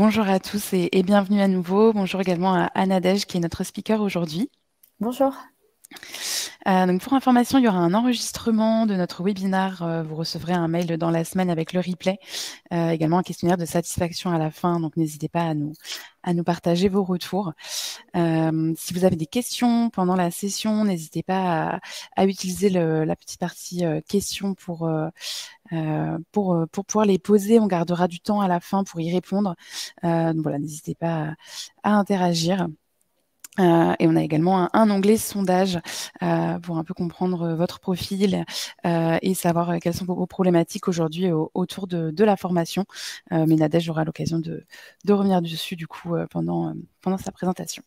Bonjour à tous et bienvenue à nouveau. Bonjour également à Anna-Dège qui est notre speaker aujourd'hui. Bonjour. Donc pour information, il y aura un enregistrement de notre webinaire. Vous recevrez un mail dans la semaine avec le replay, également un questionnaire de satisfaction à la fin. Donc n'hésitez pas à nous partager vos retours. Si vous avez des questions pendant la session, n'hésitez pas à utiliser la petite partie questions pour pouvoir les poser. On gardera du temps à la fin pour y répondre. Donc voilà, n'hésitez pas à interagir. Et on a également un onglet sondage pour un peu comprendre votre profil et savoir quelles sont vos problématiques aujourd'hui autour de la formation. Mais Nadège aura l'occasion de revenir dessus du coup pendant sa présentation.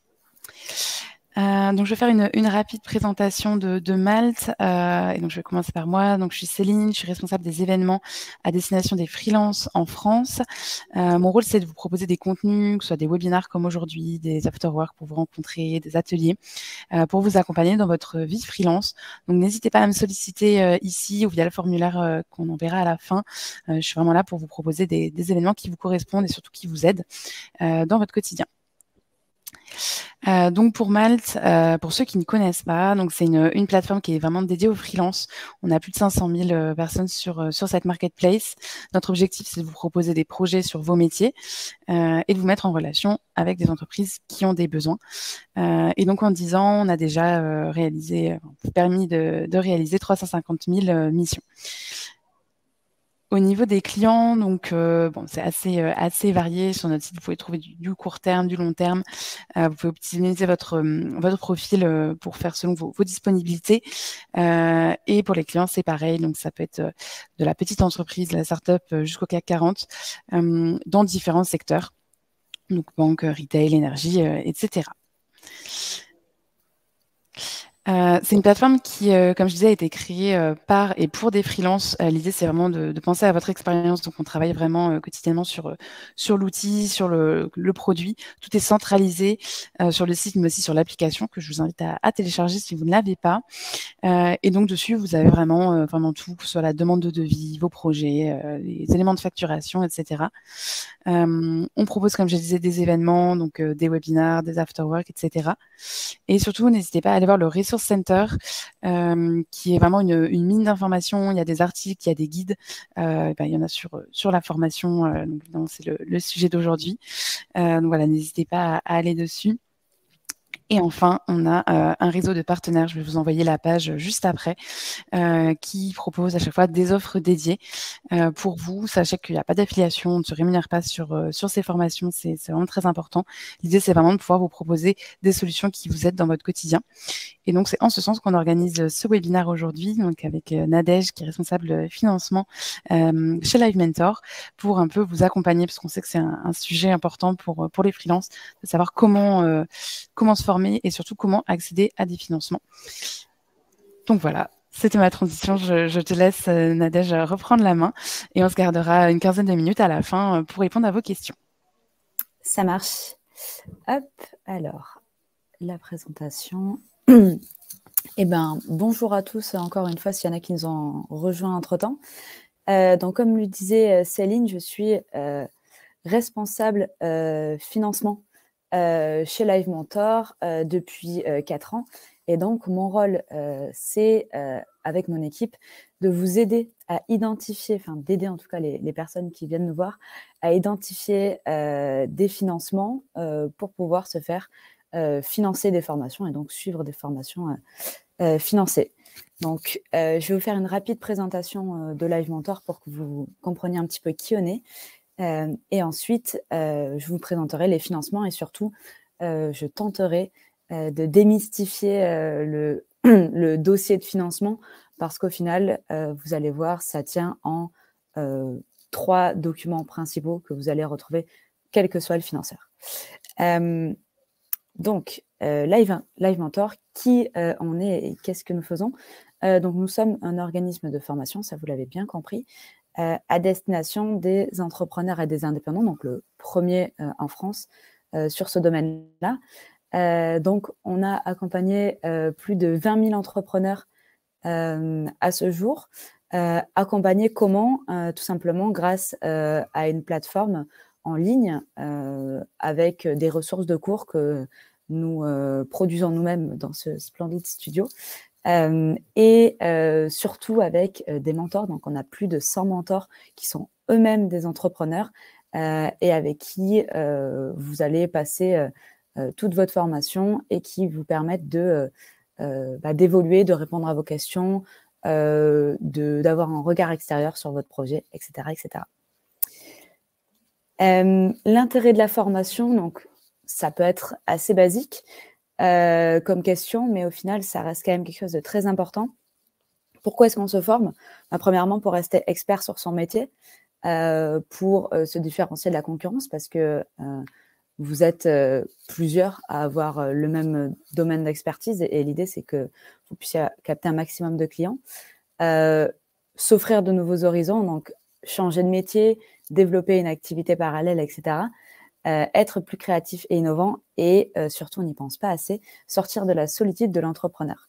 Donc, je vais faire une rapide présentation de Malte. Et donc, je vais commencer par moi. Donc, je suis Céline, je suis responsable des événements à destination des freelances en France. Mon rôle, c'est de vous proposer des contenus, que ce soit des webinars comme aujourd'hui, des afterwork pour vous rencontrer, des ateliers, pour vous accompagner dans votre vie freelance. Donc, n'hésitez pas à me solliciter ici ou via le formulaire qu'on enverra à la fin. Je suis vraiment là pour vous proposer des événements qui vous correspondent et surtout qui vous aident dans votre quotidien. Donc pour Malte, pour ceux qui ne connaissent pas, donc c'est une plateforme qui est vraiment dédiée aux freelances. On a plus de 500 000 personnes sur cette marketplace. Notre objectif, c'est de vous proposer des projets sur vos métiers et de vous mettre en relation avec des entreprises qui ont des besoins. Et donc en 10 ans, on a déjà permis de réaliser 350 000 missions. Au niveau des clients, donc bon, c'est assez varié. Sur notre site, vous pouvez trouver du court terme, du long terme. Vous pouvez optimiser votre profil pour faire selon vos disponibilités. Et pour les clients, c'est pareil. Donc, ça peut être de la petite entreprise, la start-up jusqu'au CAC 40 dans différents secteurs. Donc, banque, retail, énergie, etc. C'est une plateforme qui, comme je disais, a été créée par et pour des freelances. L'idée, c'est vraiment de penser à votre expérience. Donc, on travaille vraiment quotidiennement sur l'outil, sur le produit. Tout est centralisé sur le site, mais aussi sur l'application que je vous invite à télécharger si vous ne l'avez pas. Et donc, dessus, vous avez vraiment tout, que ce soit la demande de devis, vos projets, les éléments de facturation, etc. On propose, comme je disais, des événements, donc des webinars, des afterwork, etc. Et surtout, n'hésitez pas à aller voir le Resource Center, qui est vraiment une mine d'informations. Il y a des articles, il y a des guides. Il y en a sur la formation. Donc, c'est le sujet d'aujourd'hui. Donc voilà, n'hésitez pas à aller dessus. Et enfin, on a un réseau de partenaires. Je vais vous envoyer la page juste après, qui propose à chaque fois des offres dédiées pour vous. Sachez qu'il n'y a pas d'affiliation, on ne se rémunère pas sur ces formations. C'est vraiment très important. L'idée, c'est vraiment de pouvoir vous proposer des solutions qui vous aident dans votre quotidien. Et donc, c'est en ce sens qu'on organise ce webinaire aujourd'hui, donc avec Nadège, qui est responsable financement chez Live Mentor, pour un peu vous accompagner, parce qu'on sait que c'est un sujet important pour les freelances, de savoir comment se former et surtout comment accéder à des financements. Donc voilà, c'était ma transition. Je te laisse, Nadège, reprendre la main et on se gardera une quinzaine de minutes à la fin pour répondre à vos questions. Ça marche. Hop, alors, la présentation. Eh ben, bonjour à tous, encore une fois, s'il y en a qui nous ont rejoints entre-temps. Donc, comme le disait Céline, je suis responsable financement chez Live Mentor depuis 4 ans. Et donc, mon rôle, c'est, avec mon équipe, de vous aider à identifier, enfin d'aider en tout cas les personnes qui viennent nous voir, à identifier des financements pour pouvoir se faire financer des formations et donc suivre des formations financées. Donc, je vais vous faire une rapide présentation de Live Mentor pour que vous compreniez un petit peu qui on est. Et ensuite, je vous présenterai les financements et surtout, je tenterai de démystifier le dossier de financement parce qu'au final, vous allez voir, ça tient en 3 documents principaux que vous allez retrouver, quel que soit le financeur. Donc, Live Mentor, qui on est et qu'est-ce que nous faisons? Donc, nous sommes un organisme de formation, ça vous l'avez bien compris, à destination des entrepreneurs et des indépendants, donc le premier en France sur ce domaine-là. Donc, on a accompagné plus de 20 000 entrepreneurs à ce jour. Accompagné comment? Tout simplement grâce à une plateforme en ligne avec des ressources de cours que nous produisons nous-mêmes dans ce splendide studio. Et surtout avec des mentors. Donc, on a plus de 100 mentors qui sont eux-mêmes des entrepreneurs et avec qui vous allez passer toute votre formation et qui vous permettent d'évoluer, de répondre à vos questions, d'avoir un regard extérieur sur votre projet, etc. etc. L'intérêt de la formation, donc, ça peut être assez basique comme question, mais au final, ça reste quand même quelque chose de très important. Pourquoi est-ce qu'on se forme? Premièrement, pour rester expert sur son métier, pour se différencier de la concurrence, parce que vous êtes plusieurs à avoir le même domaine d'expertise, et l'idée, c'est que vous puissiez capter un maximum de clients, s'offrir de nouveaux horizons, donc changer de métier, développer une activité parallèle, etc., être plus créatif et innovant et surtout, on n'y pense pas assez, sortir de la solitude de l'entrepreneur.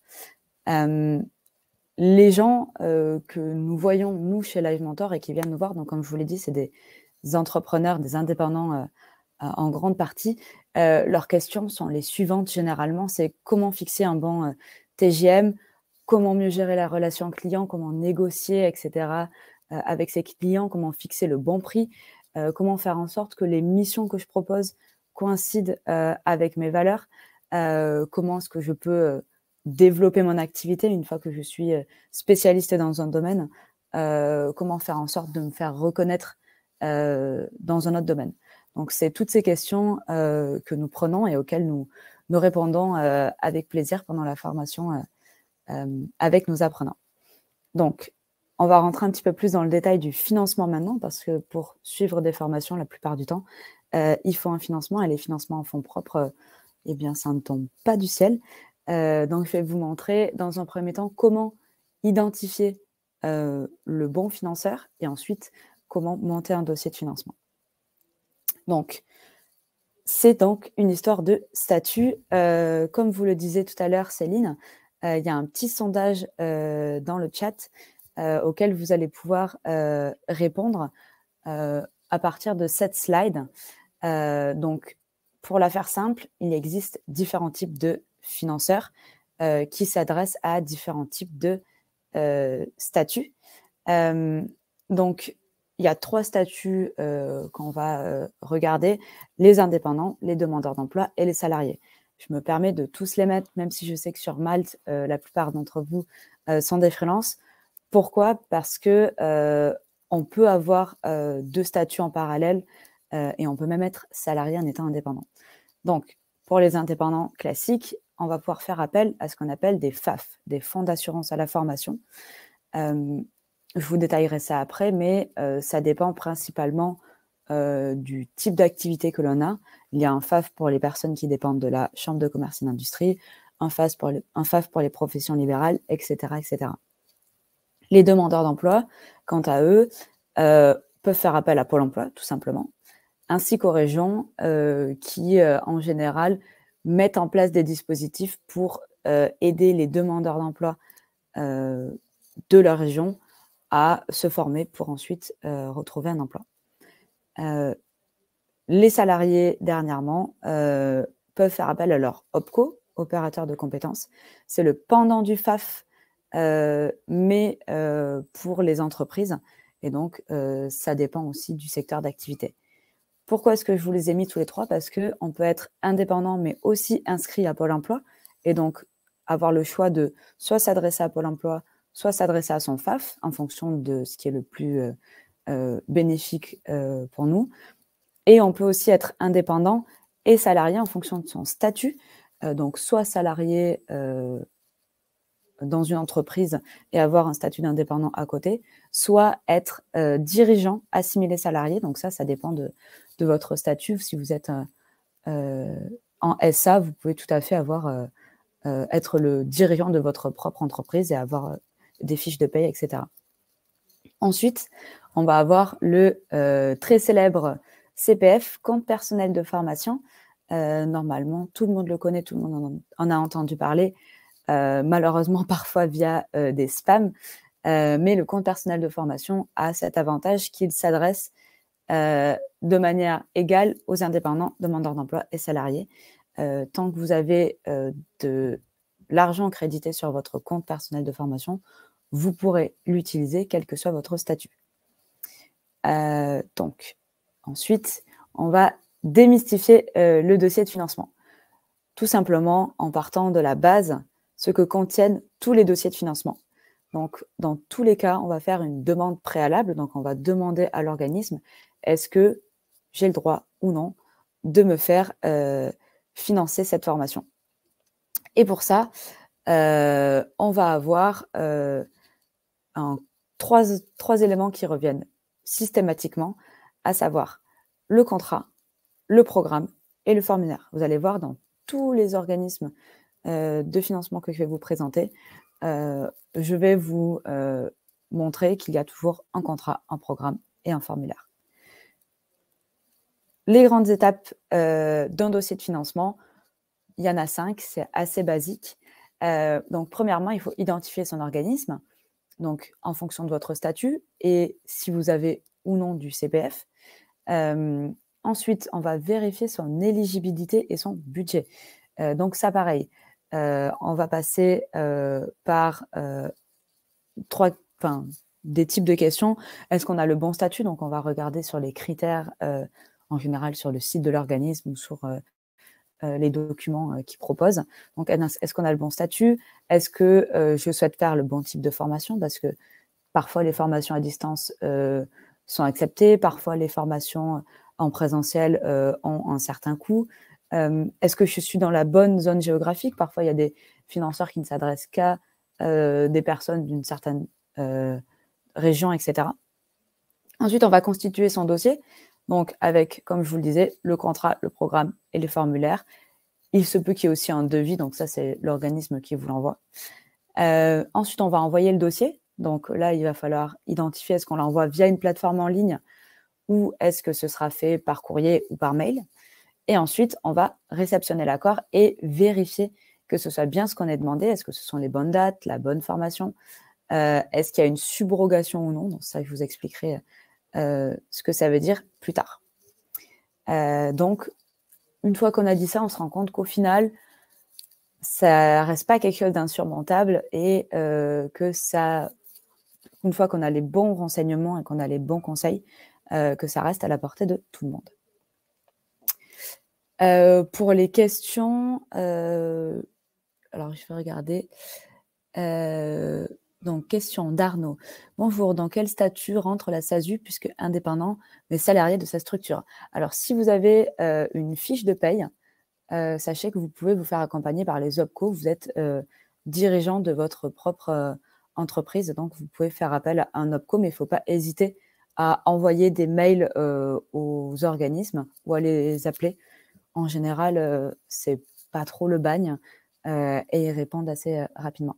Les gens que nous voyons, nous, chez Live Mentor et qui viennent nous voir, donc comme je vous l'ai dit, c'est des entrepreneurs, des indépendants en grande partie. Leurs questions sont les suivantes généralement, c'est comment fixer un bon TGM, comment mieux gérer la relation client, comment négocier, etc., avec ses clients, comment fixer le bon prix, comment faire en sorte que les missions que je propose coïncident avec mes valeurs, comment est-ce que je peux développer mon activité une fois que je suis spécialiste dans un domaine, comment faire en sorte de me faire reconnaître dans un autre domaine. Donc, c'est toutes ces questions que nous prenons et auxquelles nous répondons avec plaisir pendant la formation avec nos apprenants. Donc, on va rentrer un petit peu plus dans le détail du financement maintenant, parce que pour suivre des formations, la plupart du temps, il faut un financement, et les financements en fonds propres, eh bien, ça ne tombe pas du ciel. Donc, je vais vous montrer dans un premier temps comment identifier le bon financeur et ensuite comment monter un dossier de financement. Donc, c'est donc une histoire de statut. Comme vous le disiez tout à l'heure, Céline, il y a un petit sondage dans le chat auquel vous allez pouvoir répondre à partir de cette slide. Donc, pour la faire simple, il existe différents types de financeurs qui s'adressent à différents types de statuts. Donc, il y a 3 statuts qu'on va regarder: les indépendants, les demandeurs d'emploi et les salariés. Je me permets de tous les mettre, même si je sais que sur Malte, la plupart d'entre vous sont des freelances. Pourquoi? Parce que on peut avoir 2 statuts en parallèle et on peut même être salarié en étant indépendant. Donc, pour les indépendants classiques, on va pouvoir faire appel à ce qu'on appelle des FAF, des fonds d'assurance à la formation. Je vous détaillerai ça après, mais ça dépend principalement du type d'activité que l'on a. Il y a un FAF pour les personnes qui dépendent de la Chambre de commerce et d'industrie, un FAF pour les professions libérales, etc., etc. Les demandeurs d'emploi, quant à eux, peuvent faire appel à Pôle emploi, tout simplement, ainsi qu'aux régions qui, en général, mettent en place des dispositifs pour aider les demandeurs d'emploi de leur région à se former pour ensuite retrouver un emploi. Les salariés, dernièrement, peuvent faire appel à leur OPCO, opérateur de compétences. C'est le pendant du FAF, mais pour les entreprises. Et donc, ça dépend aussi du secteur d'activité. Pourquoi est-ce que je vous les ai mis tous les 3? Parce qu'on peut être indépendant, mais aussi inscrit à Pôle emploi. Et donc, avoir le choix de soit s'adresser à Pôle emploi, soit s'adresser à son FAF, en fonction de ce qui est le plus bénéfique pour nous. Et on peut aussi être indépendant et salarié en fonction de son statut. Donc, soit salarié dans une entreprise et avoir un statut d'indépendant à côté, soit être dirigeant assimilé salarié. Donc ça dépend de votre statut. Si vous êtes en SA, vous pouvez tout à fait être le dirigeant de votre propre entreprise et avoir des fiches de paye, etc. Ensuite, on va avoir le très célèbre CPF, compte personnel de formation. Normalement, tout le monde le connaît, tout le monde en a entendu parler. Malheureusement parfois via des spams, mais le compte personnel de formation a cet avantage qu'il s'adresse de manière égale aux indépendants, demandeurs d'emploi et salariés. Tant que vous avez de l'argent crédité sur votre compte personnel de formation, vous pourrez l'utiliser quel que soit votre statut. Donc, ensuite, on va démystifier le dossier de financement. Tout simplement en partant de la base, ce que contiennent tous les dossiers de financement. Donc, dans tous les cas, on va faire une demande préalable. Donc, on va demander à l'organisme, est-ce que j'ai le droit ou non de me faire financer cette formation? Et pour ça, on va avoir trois éléments qui reviennent systématiquement, à savoir le contrat, le programme et le formulaire. Vous allez voir dans tous les organismes de financement que je vais vous présenter, je vais vous montrer qu'il y a toujours un contrat, un programme et un formulaire. Les grandes étapes d'un dossier de financement, il y en a 5, c'est assez basique. Donc, premièrement, il faut identifier son organisme, donc en fonction de votre statut et si vous avez ou non du CPF. Ensuite, on va vérifier son éligibilité et son budget. Donc, ça, pareil, on va passer par des types de questions. Est-ce qu'on a le bon statut? Donc, on va regarder sur les critères, en général, sur le site de l'organisme ou sur les documents qu'ils proposent. Donc, est-ce qu'on a le bon statut? Est-ce que je souhaite faire le bon type de formation? Parce que parfois, les formations à distance sont acceptées. Parfois, les formations en présentiel ont un certain coût. Est-ce que je suis dans la bonne zone géographique? Parfois, il y a des financeurs qui ne s'adressent qu'à des personnes d'une certaine région, etc. Ensuite, on va constituer son dossier, donc avec, comme je vous le disais, le contrat, le programme et les formulaires. Il se peut qu'il y ait aussi un devis, donc ça, c'est l'organisme qui vous l'envoie. Ensuite, on va envoyer le dossier. Donc là, il va falloir identifier est-ce qu'on l'envoie via une plateforme en ligne ou est-ce que ce sera fait par courrier ou par mail. Et ensuite, on va réceptionner l'accord et vérifier que ce soit bien ce qu'on a demandé. Est-ce que ce sont les bonnes dates, la bonne formation? Est-ce qu'il y a une subrogation ou non? Donc ça, je vous expliquerai ce que ça veut dire plus tard. Donc, une fois qu'on a dit ça, on se rend compte qu'au final, ça ne reste pas quelque chose d'insurmontable et que ça, une fois qu'on a les bons renseignements et qu'on a les bons conseils, que ça reste à la portée de tout le monde. Pour les questions, alors je vais regarder. Donc, question d'Arnaud. Bonjour, dans quel statut rentre la SASU puisque indépendant, mais salarié de sa structure? Alors, si vous avez une fiche de paye, sachez que vous pouvez vous faire accompagner par les OPCO. Vous êtes dirigeant de votre propre entreprise, donc vous pouvez faire appel à un OPCO, mais il ne faut pas hésiter à envoyer des mails aux organismes ou à les appeler. En général, c'est pas trop le bagne et ils répondent assez rapidement.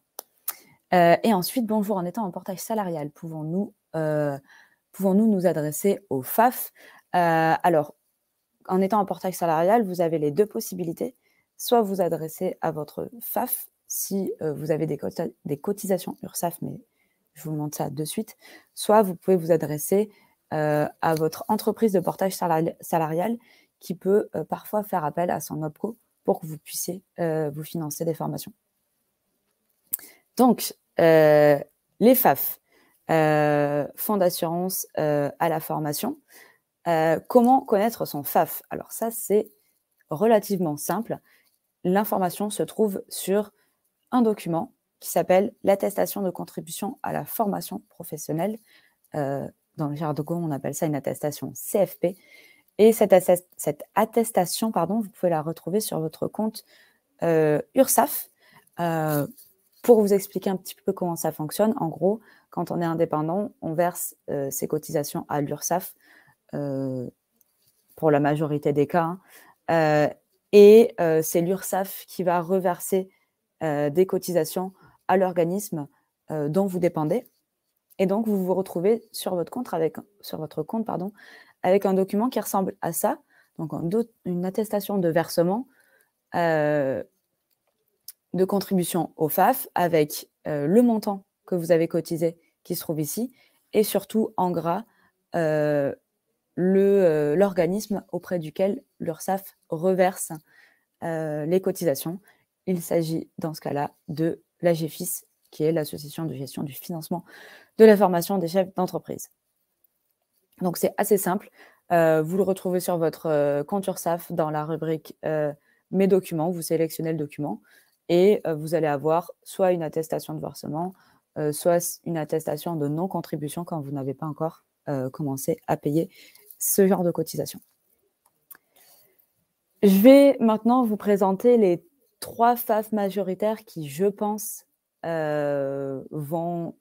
Et ensuite, bonjour, en étant en portage salarial, pouvons-nous nous adresser au FAF? Alors, en étant en portage salarial, vous avez les deux possibilités. Soit vous adressez à votre FAF si vous avez des cotisations URSSAF, mais je vous montre ça de suite. Soit vous pouvez vous adresser à votre entreprise de portage salarial qui peut parfois faire appel à son OPCO pour que vous puissiez vous financer des formations. Donc, les FAF, fonds d'assurance à la formation. Comment connaître son FAF? Alors ça, c'est relativement simple. L'information se trouve sur un document qui s'appelle l'attestation de contribution à la formation professionnelle. Dans le jargon, on appelle ça une attestation CFP. Et cette attestation, vous pouvez la retrouver sur votre compte URSSAF. Pour vous expliquer un petit peu comment ça fonctionne, en gros, quand on est indépendant, on verse ses cotisations à l'URSSAF pour la majorité des cas. Et c'est l'URSSAF qui va reverser des cotisations à l'organisme dont vous dépendez. Et donc, vous vous retrouvez sur votre compte avec un document qui ressemble à ça, donc une attestation de versement de contribution au FAF avec le montant que vous avez cotisé qui se trouve ici et surtout en gras l'organisme auprès duquel l'URSSAF reverse les cotisations. Il s'agit dans ce cas-là de l'AGFIS, qui est l'Association de gestion du financement de la formation des chefs d'entreprise. Donc, c'est assez simple. Vous le retrouvez sur votre compte URSSAF dans la rubrique Mes documents. Vous sélectionnez le document et vous allez avoir soit une attestation de versement, soit une attestation de non-contribution quand vous n'avez pas encore commencé à payer ce genre de cotisation. Je vais maintenant vous présenter les 3 FAF majoritaires qui, je pense, vont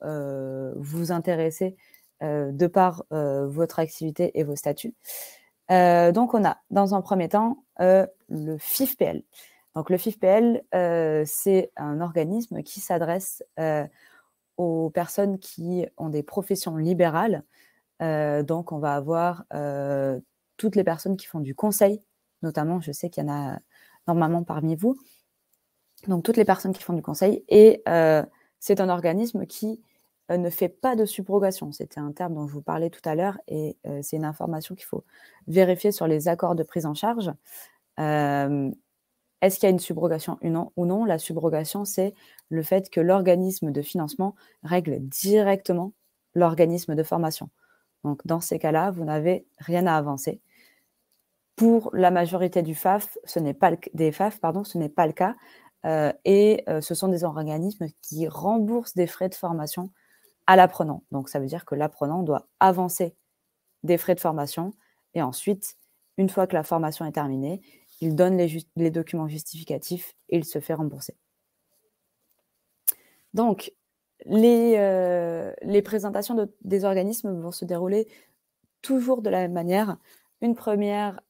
vous intéresser de par votre activité et vos statuts. Donc, on a, dans un premier temps, le FIFPL. Donc, le FIFPL, c'est un organisme qui s'adresse aux personnes qui ont des professions libérales. Donc, on va avoir toutes les personnes qui font du conseil, notamment, je sais qu'il y en a normalement parmi vous. Donc, toutes les personnes qui font du conseil. Et c'est un organisme qui ne fait pas de subrogation. C'était un terme dont je vous parlais tout à l'heure et c'est une information qu'il faut vérifier sur les accords de prise en charge. Est-ce qu'il y a une subrogation ou non? La subrogation, c'est le fait que l'organisme de financement règle directement l'organisme de formation. Donc, dans ces cas-là, vous n'avez rien à avancer. Pour la majorité des FAF, ce n'est pas le cas. Et ce sont des organismes qui remboursent des frais de formation à l'apprenant. Donc, ça veut dire que l'apprenant doit avancer des frais de formation et ensuite, une fois que la formation est terminée, il donne les documents justificatifs et il se fait rembourser. Donc, les présentations des organismes vont se dérouler toujours de la même manière. Une première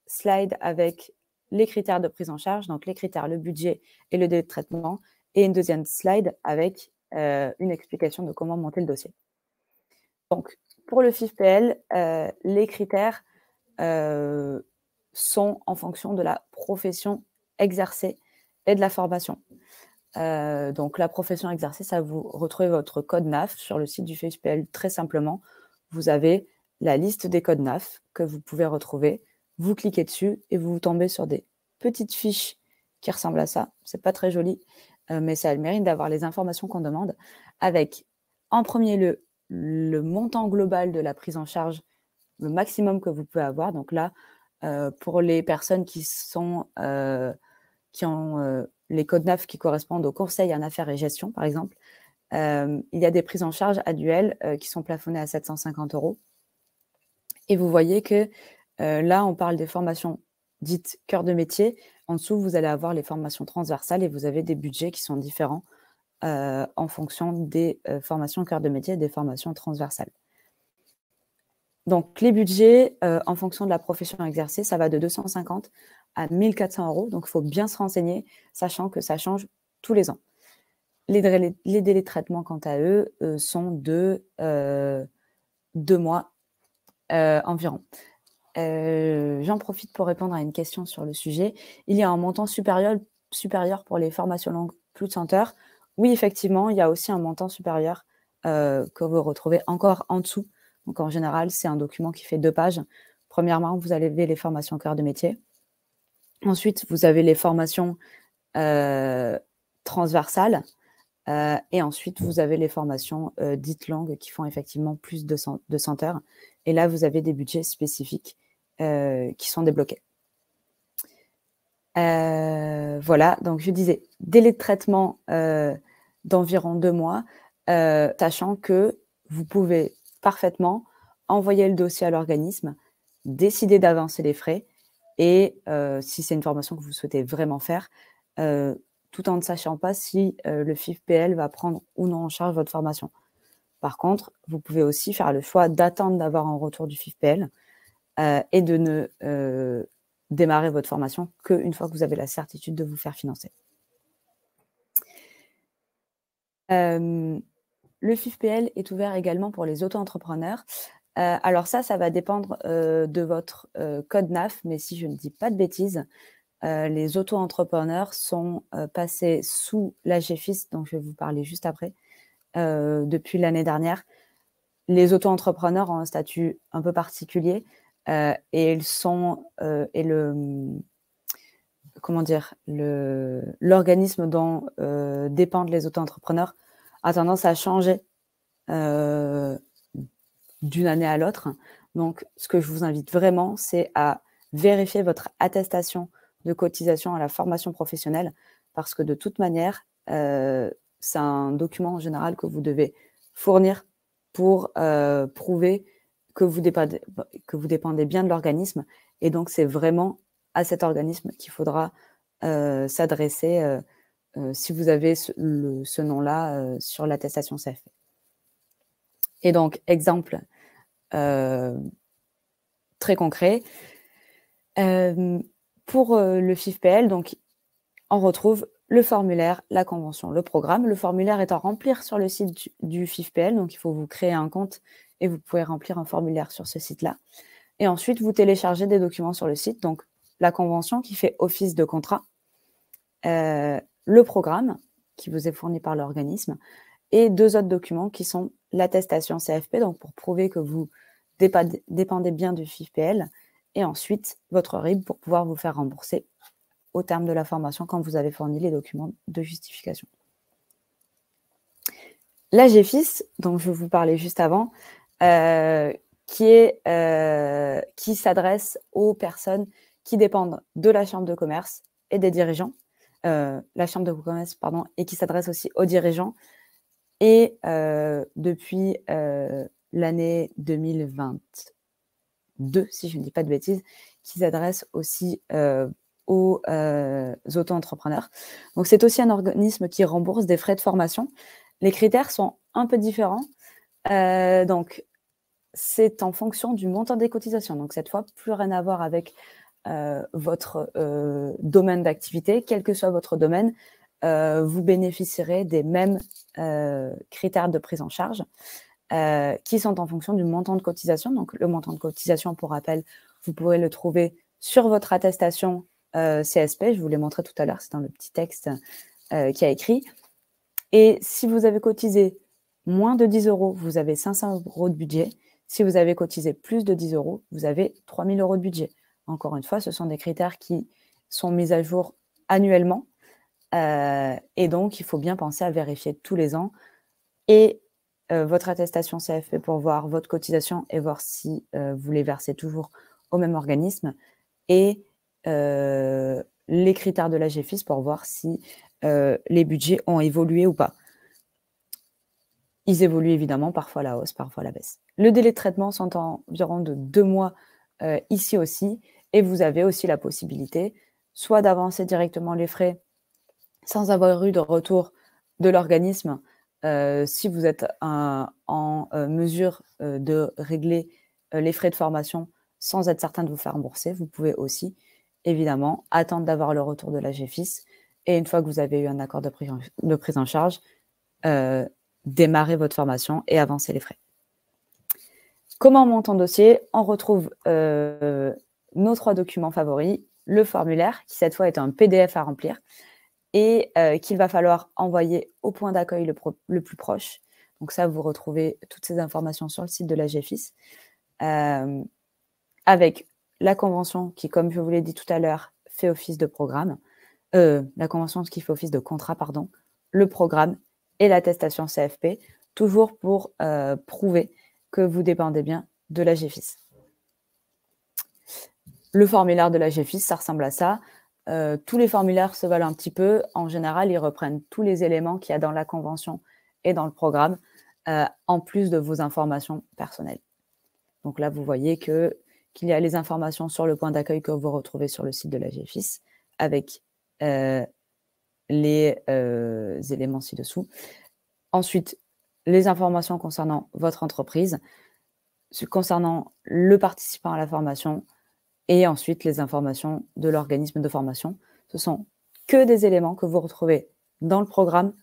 slide avec les critères de prise en charge, donc les critères, le budget et le délai de traitement, et une deuxième slide avec une explication de comment monter le dossier. Donc, pour le FIFPL, les critères sont en fonction de la profession exercée et de la formation. Donc, la profession exercée, ça vous retrouvez votre code NAF sur le site du FIFPL très simplement. Vous avez la liste des codes NAF que vous pouvez retrouver. Vous cliquez dessus et vous tombez sur des petites fiches qui ressemblent à ça. C'est pas très joli, mais ça a le mérite d'avoir les informations qu'on demande, avec en premier lieu le montant global de la prise en charge, le maximum que vous pouvez avoir. Donc là, pour les personnes qui ont les codes NAF qui correspondent au conseil en affaires et gestion, par exemple, il y a des prises en charge annuelles qui sont plafonnées à 750 €. Et vous voyez que là, on parle des formations dites cœur de métier. En dessous, vous allez avoir les formations transversales et vous avez des budgets qui sont différents en fonction des formations cœur de métier et des formations transversales. Donc, les budgets, en fonction de la profession exercée, ça va de 250 à 1 400 €. Donc, il faut bien se renseigner, sachant que ça change tous les ans. Les délais de traitement, quant à eux, sont de 2 mois environ. J'en profite pour répondre à une question sur le sujet. Il y a un montant supérieur pour les formations longues plus de 100 heures. Oui, effectivement, il y a aussi un montant supérieur que vous retrouvez encore en dessous. Donc, en général, c'est un document qui fait 2 pages. Premièrement, vous avez les formations cœur de métier. Ensuite, vous avez les formations transversales. Et ensuite, vous avez les formations dites longues qui font effectivement plus de 100 heures. Et là, vous avez des budgets spécifiques qui sont débloqués. Voilà, donc je disais, délai de traitement d'environ 2 mois, sachant que vous pouvez parfaitement envoyer le dossier à l'organisme, décider d'avancer les frais et si c'est une formation que vous souhaitez vraiment faire, tout en ne sachant pas si le FIFPL va prendre ou non en charge votre formation. Par contre, vous pouvez aussi faire le choix d'attendre d'avoir un retour du FIFPL et de ne démarrer votre formation qu'une fois que vous avez la certitude de vous faire financer. Le FIFPL est ouvert également pour les auto-entrepreneurs. Alors ça va dépendre de votre code NAF, mais si je ne dis pas de bêtises, les auto-entrepreneurs sont passés sous l'AGFIS, dont je vais vous parler juste après, depuis l'année dernière. les auto-entrepreneurs ont un statut un peu particulier et ils sont l'organisme dont dépendent les auto-entrepreneurs a tendance à changer d'une année à l'autre. Donc, ce que je vous invite vraiment, c'est à vérifier votre attestation de cotisation à la formation professionnelle parce que de toute manière, c'est un document en général que vous devez fournir pour prouver que vous dépendez bien de l'organisme. Et donc, c'est vraiment à cet organisme qu'il faudra s'adresser si vous avez ce nom-là sur l'attestation CFP. Et donc, exemple très concret, pour le FIFPL, donc, on retrouve le formulaire, la convention, le programme. Le formulaire est à remplir sur le site du FIFPL, donc il faut vous créer un compte et vous pouvez remplir un formulaire sur ce site-là. Et ensuite, vous téléchargez des documents sur le site, donc la convention qui fait office de contrat, le programme qui vous est fourni par l'organisme et 2 autres documents qui sont l'attestation CFP, donc pour prouver que vous dépendez bien du FIFPL, et ensuite votre RIB pour pouvoir vous faire rembourser au terme de la formation quand vous avez fourni les documents de justification. La GFIS, dont je vous parlais juste avant, qui s'adresse aux personnes qui dépendent de la Chambre de commerce et des dirigeants, la Chambre de commerce, pardon, et qui s'adresse aussi aux dirigeants. Et depuis l'année 2022, si je ne dis pas de bêtises, qui s'adresse aussi aux auto-entrepreneurs. Donc, c'est aussi un organisme qui rembourse des frais de formation. Les critères sont un peu différents. Donc, c'est en fonction du montant des cotisations. Donc, cette fois, plus rien à voir avec votre domaine d'activité. Quel que soit votre domaine, vous bénéficierez des mêmes critères de prise en charge qui sont en fonction du montant de cotisation. Donc, le montant de cotisation, pour rappel, vous pourrez le trouver sur votre attestation CSP. Je vous l'ai montré tout à l'heure, c'est dans le petit texte qui a écrit. Et si vous avez cotisé moins de 10 €, vous avez 500 € de budget. Si vous avez cotisé plus de 10 €, vous avez 3 000 € de budget. Encore une fois, ce sont des critères qui sont mis à jour annuellement. Et donc, il faut bien penser à vérifier tous les ans et votre attestation CFP pour voir votre cotisation et voir si vous les versez toujours au même organisme et les critères de la GFIS pour voir si les budgets ont évolué ou pas. Ils évoluent évidemment, parfois à la hausse, parfois à la baisse. Le délai de traitement sont environ de 2 mois ici aussi et vous avez aussi la possibilité soit d'avancer directement les frais sans avoir eu de retour de l'organisme, si vous êtes en mesure de régler les frais de formation sans être certain de vous faire rembourser, vous pouvez aussi, évidemment, attendre d'avoir le retour de la GFIS et une fois que vous avez eu un accord de prise en charge, démarrer votre formation et avancer les frais. Comment on monte en dossier? On retrouve nos 3 documents favoris, le formulaire, qui cette fois est un PDF à remplir, et qu'il va falloir envoyer au point d'accueil le plus proche. Donc ça, vous retrouvez toutes ces informations sur le site de la GFIS, avec la convention qui, comme je vous l'ai dit tout à l'heure, fait office de programme, la convention qui fait office de contrat, pardon, le programme et l'attestation CFP, toujours pour prouver que vous dépendez bien de la GFIS. Le formulaire de la GFIS, ça ressemble à ça. Tous les formulaires se valent un petit peu. En général, ils reprennent tous les éléments qu'il y a dans la convention et dans le programme, en plus de vos informations personnelles. Donc là, vous voyez qu'il y a les informations sur le point d'accueil que vous retrouvez sur le site de la GFIS avec les éléments ci-dessous. Ensuite, les informations concernant votre entreprise, concernant le participant à la formation, et ensuite les informations de l'organisme de formation. Ce sont que des éléments que vous retrouvez dans le programme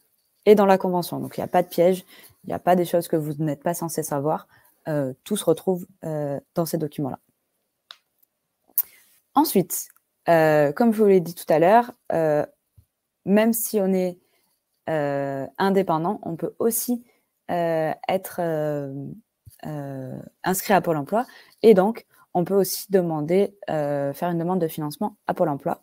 et dans la convention. Donc, il n'y a pas de piège, il n'y a pas des choses que vous n'êtes pas censé savoir. Tout se retrouve dans ces documents-là. Ensuite, comme je vous l'ai dit tout à l'heure, même si on est indépendant, on peut aussi être inscrit à Pôle emploi. Et donc, on peut aussi faire une demande de financement à Pôle emploi.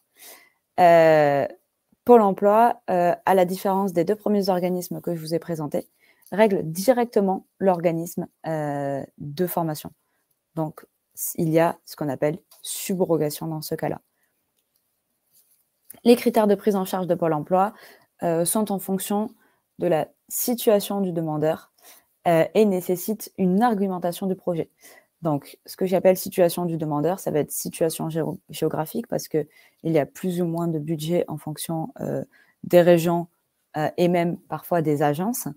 Pôle emploi, à la différence des 2 premiers organismes que je vous ai présentés, règle directement l'organisme de formation. Donc, il y a ce qu'on appelle subrogation dans ce cas-là. Les critères de prise en charge de Pôle emploi sont en fonction de la situation du demandeur et nécessitent une argumentation du projet. Donc, ce que j'appelle situation du demandeur, ça va être situation géographique parce qu'il y a plus ou moins de budget en fonction des régions et même parfois des agences.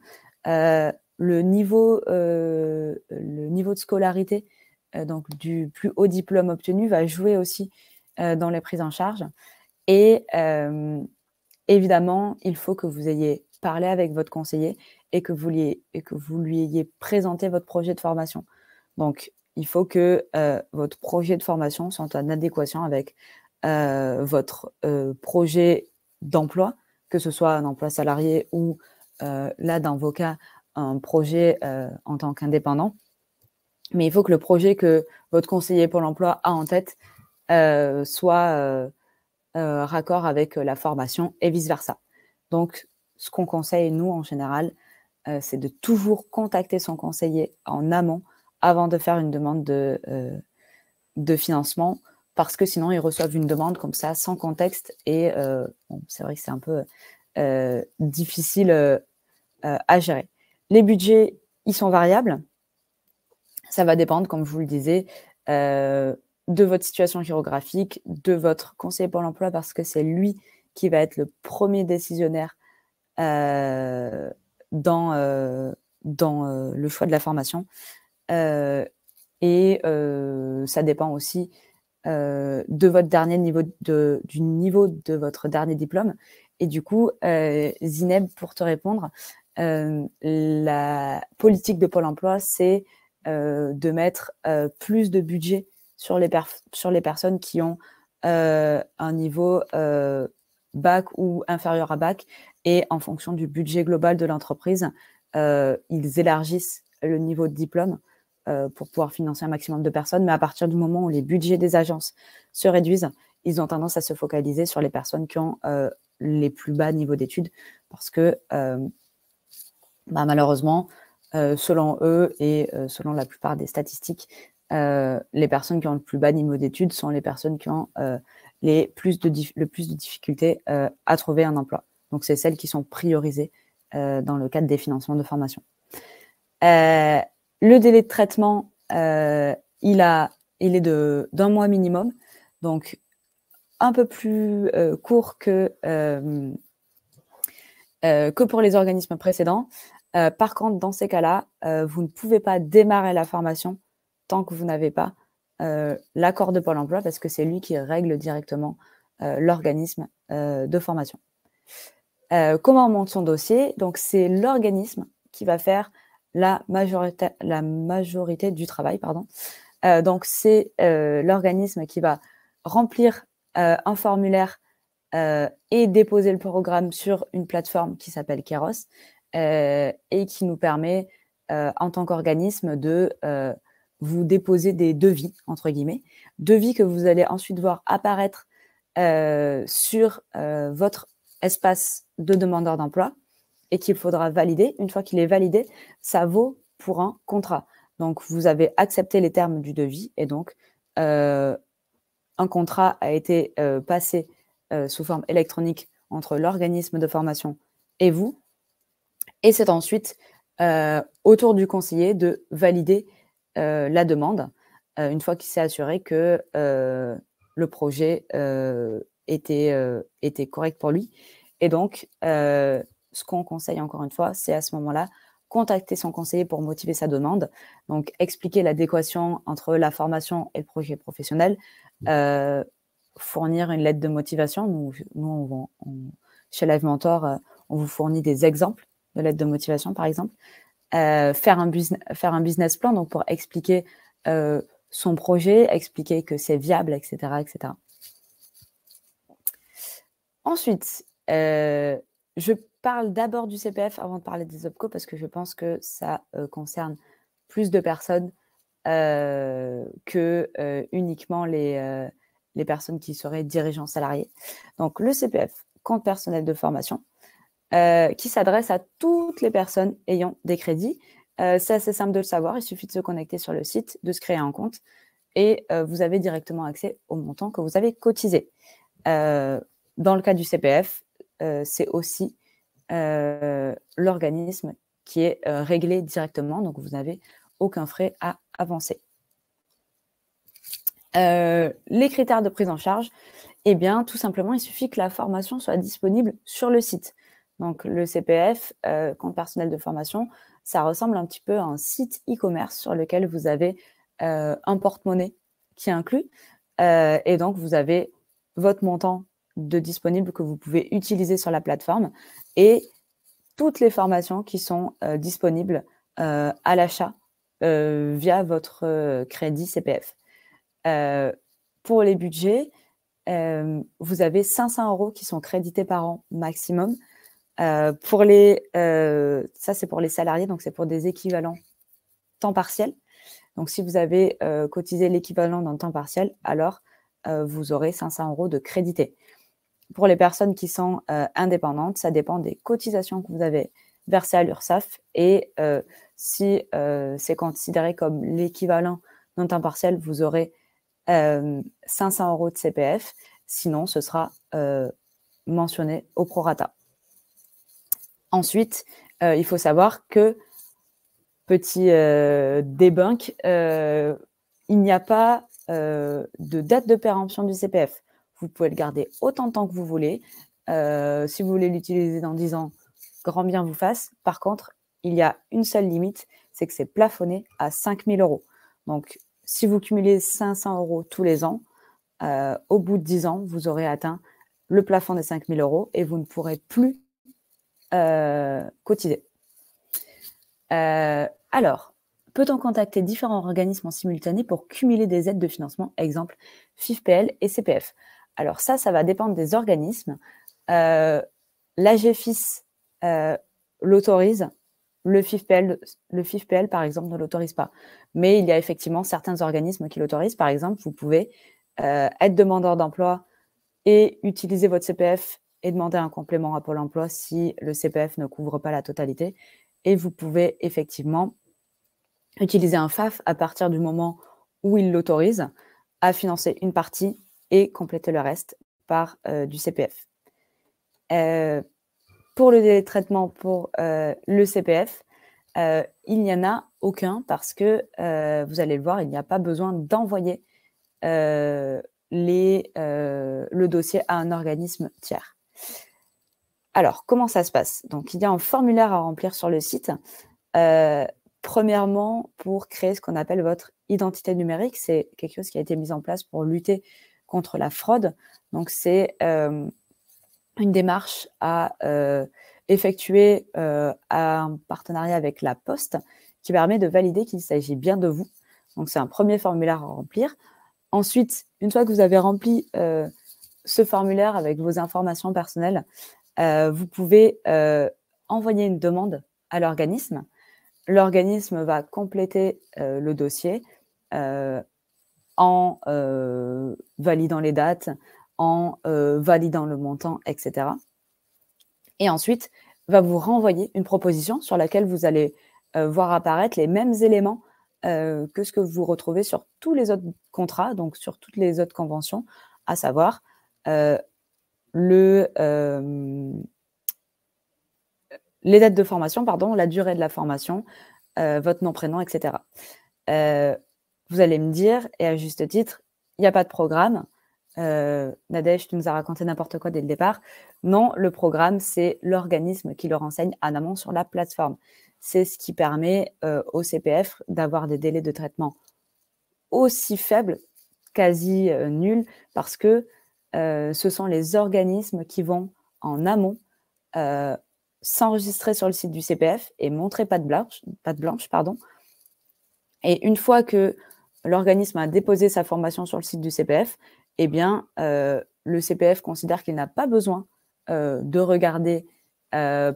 Le niveau de scolarité, donc du plus haut diplôme obtenu, va jouer aussi dans les prises en charge. Et évidemment, il faut que vous ayez parlé avec votre conseiller et que vous lui ayez présenté votre projet de formation. Donc, il faut que votre projet de formation soit en adéquation avec votre projet d'emploi, que ce soit un emploi salarié ou, là, dans vos cas, un projet en tant qu'indépendant. Mais il faut que le projet que votre conseiller Pôle emploi a en tête soit raccord avec la formation et vice-versa. Donc, ce qu'on conseille, nous, en général, c'est de toujours contacter son conseiller en amont avant de faire une demande de financement, parce que sinon, ils reçoivent une demande comme ça, sans contexte, et bon, c'est vrai que c'est un peu difficile à gérer. Les budgets, ils sont variables. Ça va dépendre, comme je vous le disais, de votre situation géographique, de votre conseiller Pôle emploi, parce que c'est lui qui va être le premier décisionnaire dans le choix de la formation. Et ça dépend aussi de votre dernier niveau du niveau de votre dernier diplôme. Et du coup, Zineb, pour te répondre, la politique de Pôle emploi, c'est de mettre plus de budget sur les personnes qui ont un niveau bac ou inférieur à bac, et en fonction du budget global de l'entreprise, ils élargissent le niveau de diplôme pour pouvoir financer un maximum de personnes. Mais à partir du moment où les budgets des agences se réduisent, ils ont tendance à se focaliser sur les personnes qui ont les plus bas niveaux d'études, parce que malheureusement, selon eux et selon la plupart des statistiques, les personnes qui ont le plus bas niveau d'études sont les personnes qui ont le plus de difficultés à trouver un emploi. Donc, c'est celles qui sont priorisées dans le cadre des financements de formation. Le délai de traitement, il est d'un mois minimum, donc un peu plus court que pour les organismes précédents. Par contre, dans ces cas-là, vous ne pouvez pas démarrer la formation tant que vous n'avez pas l'accord de Pôle emploi, parce que c'est lui qui règle directement l'organisme de formation. Comment on monte son dossier? Donc, c'est l'organisme qui va faire la majorité du travail. Donc, c'est l'organisme qui va remplir un formulaire et déposer le programme sur une plateforme qui s'appelle Kairos et qui nous permet, en tant qu'organisme, de vous déposer des devis, entre guillemets, devis que vous allez ensuite voir apparaître sur votre espace de demandeur d'emploi et qu'il faudra valider. Une fois qu'il est validé, ça vaut pour un contrat. Donc, vous avez accepté les termes du devis et donc un contrat a été passé sous forme électronique entre l'organisme de formation et vous. Et c'est ensuite au tour du conseiller de valider la demande une fois qu'il s'est assuré que le projet était correct pour lui. Et donc, ce qu'on conseille encore une fois, c'est à ce moment-là contacter son conseiller pour motiver sa demande. Donc, expliquer l'adéquation entre la formation et le projet professionnel, fournir une lettre de motivation. Nous chez Live Mentor, on vous fournit des exemples de lettres de motivation, par exemple. Faire un business plan, donc pour expliquer son projet, expliquer que c'est viable, etc., etc. Ensuite, je parle d'abord du CPF avant de parler des OPCO, parce que je pense que ça concerne plus de personnes que uniquement les personnes qui seraient dirigeants salariés. Donc, le CPF, compte personnel de formation, qui s'adresse à toutes les personnes ayant des crédits. C'est assez simple de le savoir, il suffit de se connecter sur le site, de se créer un compte et vous avez directement accès au montant que vous avez cotisé. Dans le cas du CPF, c'est aussi l'organisme qui est réglé directement, donc vous n'avez aucun frais à avancer. Les critères de prise en charge, eh bien, tout simplement, il suffit que la formation soit disponible sur le site. Donc, le CPF, compte personnel de formation, ça ressemble un petit peu à un site e-commerce sur lequel vous avez un porte-monnaie qui est inclus. Et donc, vous avez votre montant de disponible que vous pouvez utiliser sur la plateforme et toutes les formations qui sont disponibles à l'achat via votre crédit CPF. Pour les budgets, vous avez 500 € qui sont crédités par an maximum. Ça, c'est pour les salariés, donc c'est pour des équivalents temps partiel. Donc, si vous avez cotisé l'équivalent dans le temps partiel, alors vous aurez 500 € de crédité. Pour les personnes qui sont indépendantes, ça dépend des cotisations que vous avez versées à l'URSSAF et si c'est considéré comme l'équivalent d'un temps partiel, vous aurez 500 € de CPF. Sinon, ce sera mentionné au prorata. Ensuite, il faut savoir que, petit débunk, il n'y a pas de date de péremption du CPF. Vous pouvez le garder autant de temps que vous voulez. Si vous voulez l'utiliser dans 10 ans, grand bien vous fasse. Par contre, il y a une seule limite, c'est que c'est plafonné à 5 000 €. Donc, si vous cumulez 500 € tous les ans, au bout de 10 ans, vous aurez atteint le plafond des 5 000 € et vous ne pourrez plus cotiser. Alors, peut-on contacter différents organismes en simultané pour cumuler des aides de financement, exemple FIFPL et CPF? Alors ça va dépendre des organismes. L'AGFIS l'autorise, le FIFPL, par exemple, ne l'autorise pas. Mais il y a effectivement certains organismes qui l'autorisent. Par exemple, vous pouvez être demandeur d'emploi et utiliser votre CPF et demander un complément à Pôle emploi si le CPF ne couvre pas la totalité. Et vous pouvez effectivement utiliser un FAF à partir du moment où il l'autorise à financer une partie et compléter le reste par du CPF. Pour le délai de traitement pour le CPF, il n'y en a aucun parce que, vous allez le voir, il n'y a pas besoin d'envoyer le dossier à un organisme tiers. Alors, comment ça se passe? Donc, il y a un formulaire à remplir sur le site. Premièrement, pour créer ce qu'on appelle votre identité numérique, c'est quelque chose qui a été mis en place pour lutter contre la fraude. Donc, c'est une démarche à effectuer à un partenariat avec la Poste qui permet de valider qu'il s'agit bien de vous. Donc, c'est un premier formulaire à remplir. Ensuite, une fois que vous avez rempli ce formulaire avec vos informations personnelles, vous pouvez envoyer une demande à l'organisme. L'organisme va compléter le dossier en validant les dates, en validant le montant, etc. Et ensuite, va vous renvoyer une proposition sur laquelle vous allez voir apparaître les mêmes éléments que ce que vous retrouvez sur tous les autres contrats, donc sur toutes les autres conventions, à savoir les dates de formation, la durée de la formation, votre nom, prénom, etc. Vous allez me dire, et à juste titre, il n'y a pas de programme. Nadège, tu nous as raconté n'importe quoi dès le départ. Non, le programme, c'est l'organisme qui le renseigne en amont sur la plateforme. C'est ce qui permet au CPF d'avoir des délais de traitement aussi faibles, quasi nuls, parce que ce sont les organismes qui vont en amont s'enregistrer sur le site du CPF et montrer patte blanche. Et une fois que l'organisme a déposé sa formation sur le site du CPF, eh bien, le CPF considère qu'il n'a pas besoin de regarder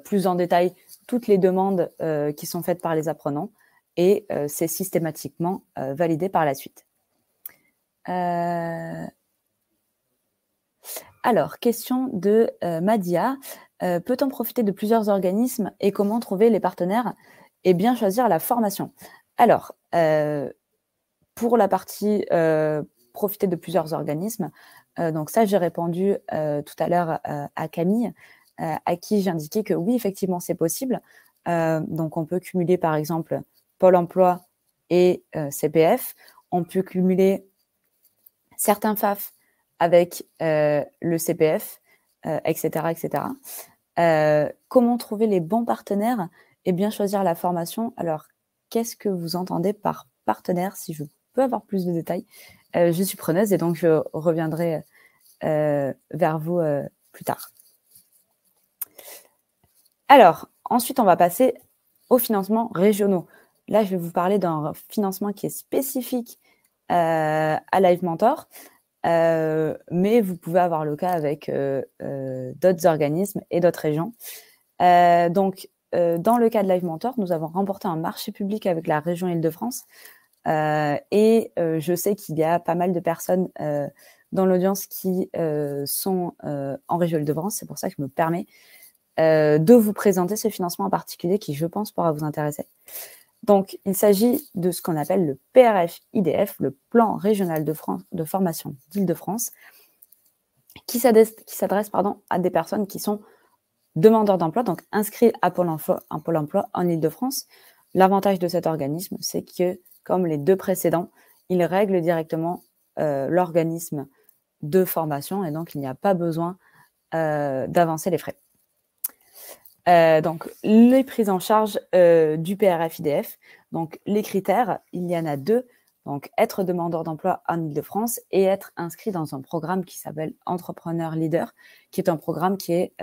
plus en détail toutes les demandes qui sont faites par les apprenants et c'est systématiquement validé par la suite. Alors, question de Madia. Peut-on profiter de plusieurs organismes et comment trouver les partenaires et bien choisir la formation? Alors, pour la partie profiter de plusieurs organismes, donc ça, j'ai répondu tout à l'heure à Camille, à qui j'ai indiqué que oui, effectivement, c'est possible. Donc, on peut cumuler, par exemple, Pôle emploi et CPF. On peut cumuler certains FAF avec le CPF, etc., etc. Comment trouver les bons partenaires et bien choisir la formation? Alors, qu'est-ce que vous entendez par partenaire? Si je peux avoir plus de détails, je suis preneuse et donc je reviendrai vers vous plus tard. Alors, ensuite, on va passer aux financements régionaux. Là, je vais vous parler d'un financement qui est spécifique à Live Mentor, mais vous pouvez avoir le cas avec d'autres organismes et d'autres régions. Donc, dans le cas de Live Mentor, nous avons remporté un marché public avec la région Île-de-France et je sais qu'il y a pas mal de personnes dans l'audience qui sont en région Île-de-France. C'est pour ça que je me permets de vous présenter ce financement en particulier qui, je pense, pourra vous intéresser. Donc, il s'agit de ce qu'on appelle le PRF-IDF, le Plan Régional de Formation d'Île-de-France, qui s'adresse à des personnes qui sont demandeurs d'emploi, donc inscrits à Pôle emploi en Île-de-France. L'avantage de cet organisme, c'est que, comme les deux précédents, il règle directement l'organisme de formation et donc il n'y a pas besoin d'avancer les frais. Donc, les prises en charge du PRF-IDF. Donc, les critères, il y en a deux. Donc, être demandeur d'emploi en Île-de-France et être inscrit dans un programme qui s'appelle Entrepreneur Leader, qui est un programme qui est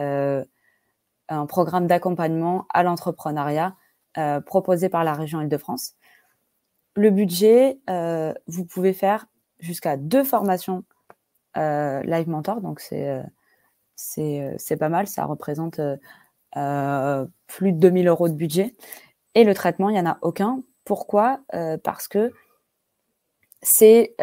un programme d'accompagnement à l'entrepreneuriat proposé par la région Île-de-France. Le budget, vous pouvez faire jusqu'à 2 formations Live Mentor, donc c'est pas mal, ça représente plus de 2 000 € de budget. Et le traitement, il n'y en a aucun. Pourquoi? Parce que c'est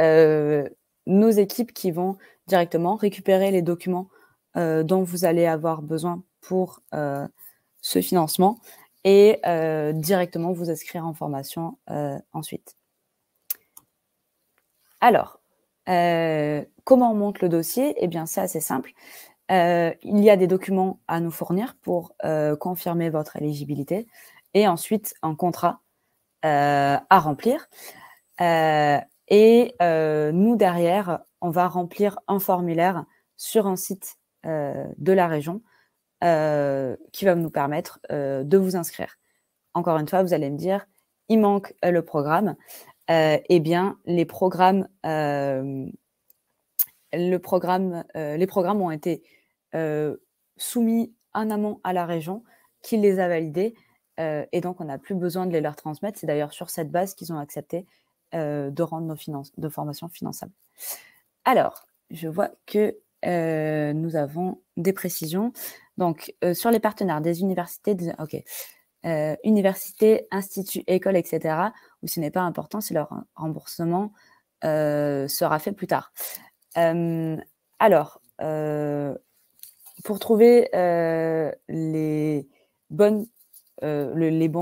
nos équipes qui vont directement récupérer les documents dont vous allez avoir besoin pour ce financement et directement vous inscrire en formation ensuite. Alors, comment on monte le dossier? Eh bien, c'est assez simple. Il y a des documents à nous fournir pour confirmer votre éligibilité et ensuite un contrat à remplir. Et nous, derrière, on va remplir un formulaire sur un site de la région qui va nous permettre de vous inscrire. Encore une fois, vous allez me dire, il manque le programme. Eh bien, les programmes ont été soumis en amont à la région qui les a validés et donc on n'a plus besoin de les leur transmettre. C'est d'ailleurs sur cette base qu'ils ont accepté de rendre nos formations finançables. Alors, je vois que nous avons des précisions. Donc, sur les partenaires des universités, universités, instituts, écoles, etc., où ce n'est pas important si leur remboursement sera fait plus tard. Alors, pour trouver les bons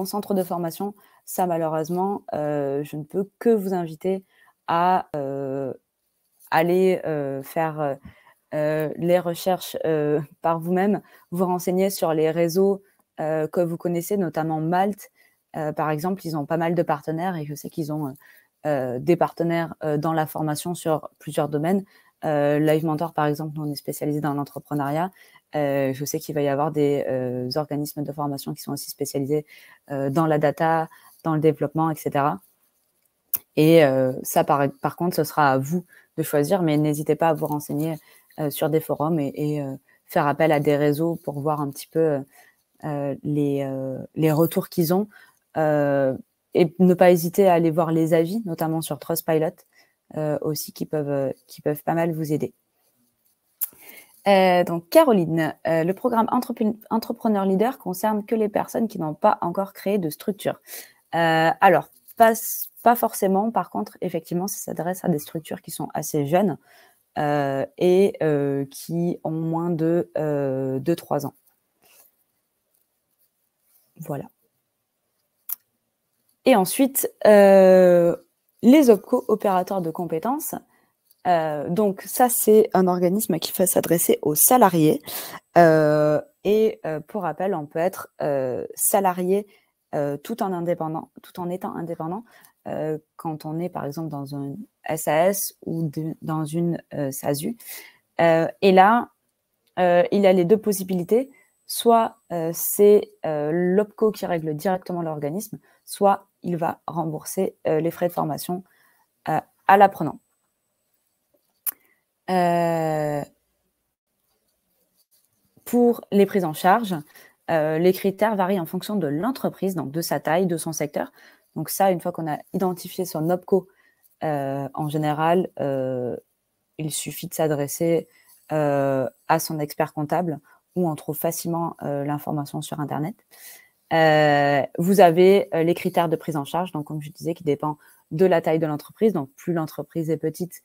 centres de formation, ça, malheureusement, je ne peux que vous inviter à aller faire les recherches par vous-même, vous renseigner sur les réseaux que vous connaissez, notamment Malte. Par exemple, ils ont pas mal de partenaires et je sais qu'ils ont des partenaires dans la formation sur plusieurs domaines. Live Mentor, par exemple, nous, on est spécialisé dans l'entrepreneuriat. Je sais qu'il va y avoir des organismes de formation qui sont aussi spécialisés dans la data, dans le développement, etc. Et ça, par contre, ce sera à vous de choisir, mais n'hésitez pas à vous renseigner sur des forums et faire appel à des réseaux pour voir un petit peu les retours qu'ils ont et ne pas hésiter à aller voir les avis, notamment sur Trustpilot aussi, qui peuvent pas mal vous aider. Donc, Caroline, le programme Entrepreneur Leader concerne que les personnes qui n'ont pas encore créé de structure. Alors, Pas forcément. Par contre, effectivement, ça s'adresse à des structures qui sont assez jeunes et qui ont moins de 2-3 ans. Voilà. Et ensuite, les OPCO, opérateurs de compétences. Donc, ça, c'est un organisme qui va s'adresser aux salariés. Et pour rappel, on peut être salarié tout en étant indépendant quand on est, par exemple, dans un SAS ou dans une SASU. Et là, il y a les deux possibilités. Soit c'est l'OPCO qui règle directement l'organisme, soit il va rembourser les frais de formation à l'apprenant. Pour les prises en charge, les critères varient en fonction de l'entreprise, donc de sa taille, de son secteur. Donc ça, une fois qu'on a identifié son OPCO, en général, il suffit de s'adresser à son expert comptable où on trouve facilement l'information sur Internet. Vous avez les critères de prise en charge, donc comme je disais, qui dépend de la taille de l'entreprise. Donc plus l'entreprise est petite,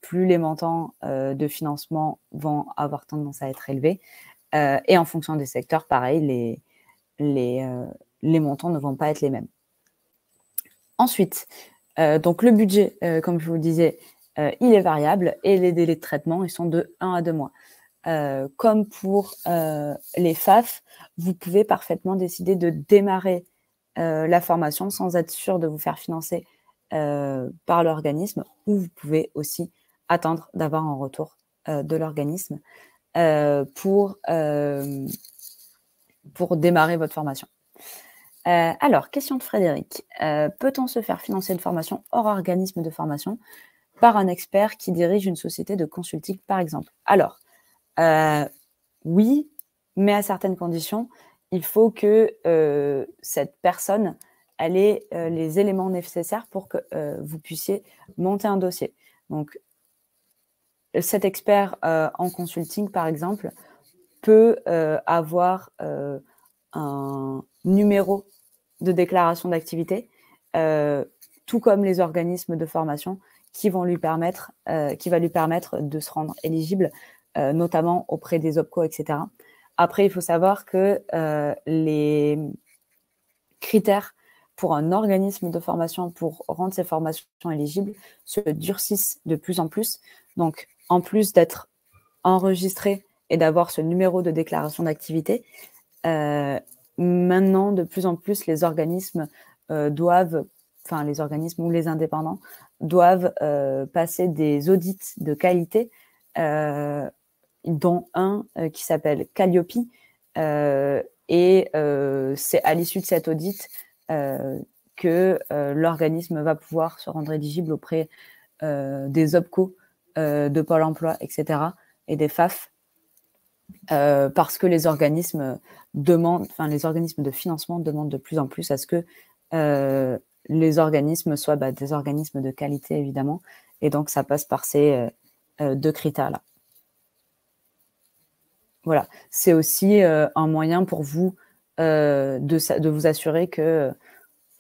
plus les montants de financement vont avoir tendance à être élevés. Et en fonction des secteurs, pareil, les montants ne vont pas être les mêmes. Ensuite, donc le budget, comme je vous le disais, il est variable et les délais de traitement, ils sont de 1 à 2 mois. Comme pour les FAF, vous pouvez parfaitement décider de démarrer la formation sans être sûr de vous faire financer par l'organisme, ou vous pouvez aussi attendre d'avoir un retour de l'organisme pour démarrer votre formation. Alors, question de Frédéric. Peut-on se faire financer une formation hors organisme de formation par un expert qui dirige une société de consulting, par exemple? Alors, oui, mais à certaines conditions. Il faut que cette personne ait les éléments nécessaires pour que vous puissiez monter un dossier. Donc, cet expert en consulting, par exemple, peut avoir un numéro de déclaration d'activité, tout comme les organismes de formation qui va lui permettre de se rendre éligible, notamment auprès des OPCO, etc. Après, il faut savoir que les critères pour un organisme de formation pour rendre ces formations éligibles se durcissent de plus en plus. Donc, en plus d'être enregistré et d'avoir ce numéro de déclaration d'activité, maintenant, de plus en plus, les organismes les organismes ou les indépendants doivent passer des audits de qualité, dont un qui s'appelle Calliope. Et c'est à l'issue de cet audit que l'organisme va pouvoir se rendre éligible auprès des OPCO, de Pôle emploi, etc., et des FAF, parce que les organismes de financement demandent de plus en plus à ce que les organismes soient des organismes de qualité, évidemment, et donc ça passe par ces deux critères-là. Voilà, c'est aussi un moyen pour vous de vous assurer que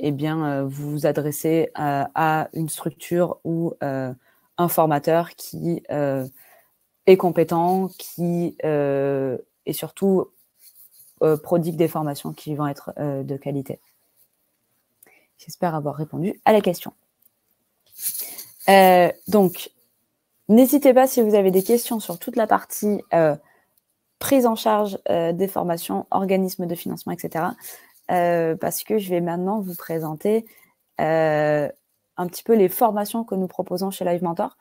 vous vous adressez à une structure ou un formateur qui est compétent, qui et surtout prodigue des formations qui vont être de qualité. J'espère avoir répondu à la question. Donc, n'hésitez pas si vous avez des questions sur toute la partie prise en charge des formations, organismes de financement, etc. Parce que je vais maintenant vous présenter un petit peu les formations que nous proposons chez Live Mentor